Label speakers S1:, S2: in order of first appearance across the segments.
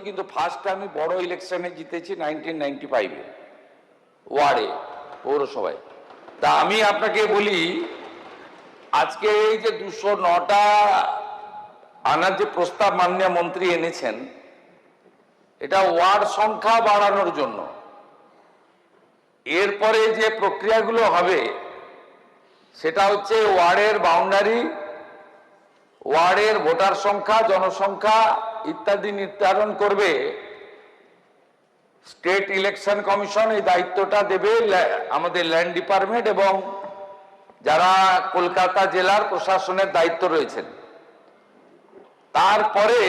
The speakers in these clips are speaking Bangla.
S1: কিন্তু ফার্স্ট আমি বড় ইলেকশনে জিতেছি 1995-এ ওয়ার্ডে পৌরসভায়। তা আমি আপনাকে বলি, আজকে এই যে 209টা আনার যে প্রস্তাব মাননীয় মন্ত্রী এনেছেন, এটা ওয়ার্ড সংখ্যা বাড়ানোর জন্য। এরপরে যে প্রক্রিয়াগুলো হবে সেটা হচ্ছে ওয়ার্ডের বাউন্ডারি, ওয়ার্ডের ভোটার সংখ্যা, জনসংখ্যা ইত্যাদি নির্ধারণ করবে স্টেট ইলেকশন কমিশন। এই দায়িত্বটা দেবে আমাদের ল্যান্ড ডিপার্টমেন্ট এবং যারা কলকাতা জেলার প্রশাসনের দায়িত্ব রয়েছেন। তারপরে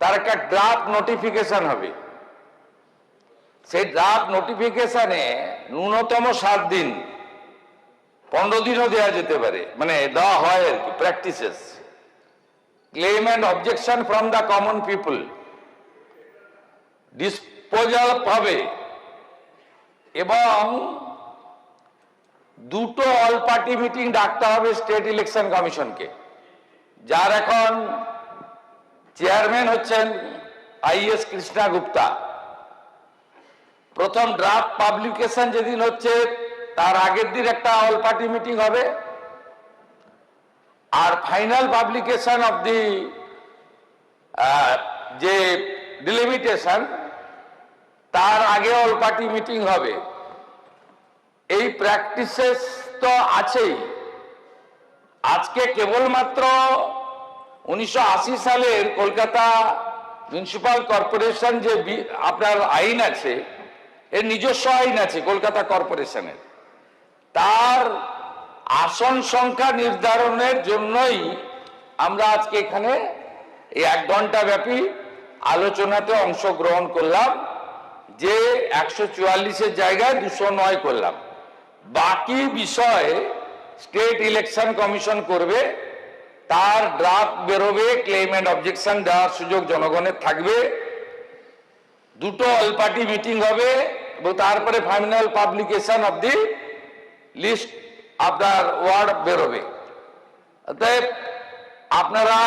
S1: তার একটা ড্রাফট নোটিফিকেশন হবে। সেই ড্রাফট নোটিফিকেশনে ন্যূনতম 7 দিন, 15 দিনও দেওয়া যেতে পারে, মানে দেওয়া হয় আর কি, practices claim and objection from the common people disposal হবে। এবং 2টো অল পার্টি মিটিং ডাকতে হবে স্টেট ইলেকশন কমিশনকে, যার এখন চেয়ারম্যান হচ্ছেন আইএস কৃষ্ণা গুপ্তা। প্রথম ড্রাফট পাবলিকেশন যেদিন হচ্ছে তার আগের দিন একটা অল পার্টি মিটিং হবে, আর ফাইনাল পাবলিকেশন অফ দি যে ডিলিমিটেশন তার আগে অল পার্টি মিটিং হবে। এই প্র্যাকটিসেস তো আছেই। আজকে কেবলমাত্র 1980 সালের কলকাতা মিউনিসিপাল কর্পোরেশন যে আপনার আইন আছে, এর নিজস্ব আইন আছে কলকাতা কর্পোরেশনের, তার আসন সংখ্যা নির্ধারণের জন্যই আমরা আজকে এখানে এই 1 ঘন্টা ব্যাপী আলোচনাতে অংশগ্রহণ করলাম, যে 144-এর জায়গায় 209 করলাম। বাকি বিষয় স্টেট ইলেকশন কমিশন করবে, তার ড্রাফট বেরোবে, ক্লেম অ্যান্ড অবজেকশন দেওয়ার সুযোগ জনগণের থাকবে, 2টো অল পার্টি মিটিং হবে এবং তারপরে final publication of the list আপনার ওয়ার্ড বেরোবে। অতএব আপনারা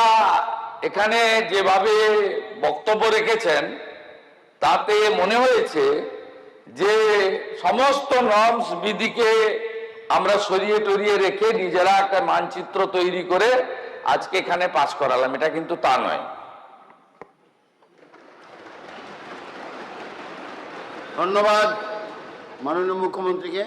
S1: এখানে যেভাবে বক্তব্য রেখেছেন তাতে মনে হয়েছে যে সমস্ত নর্মস বিধিকে আমরা সরিয়ে টরিয়ে রেখে নিজেরা একটা মানচিত্র তৈরি করে আজকে এখানে পাস করালাম। এটা কিন্তু তা নয়।
S2: ধন্যবাদ মাননীয় মুখ্যমন্ত্রীকে।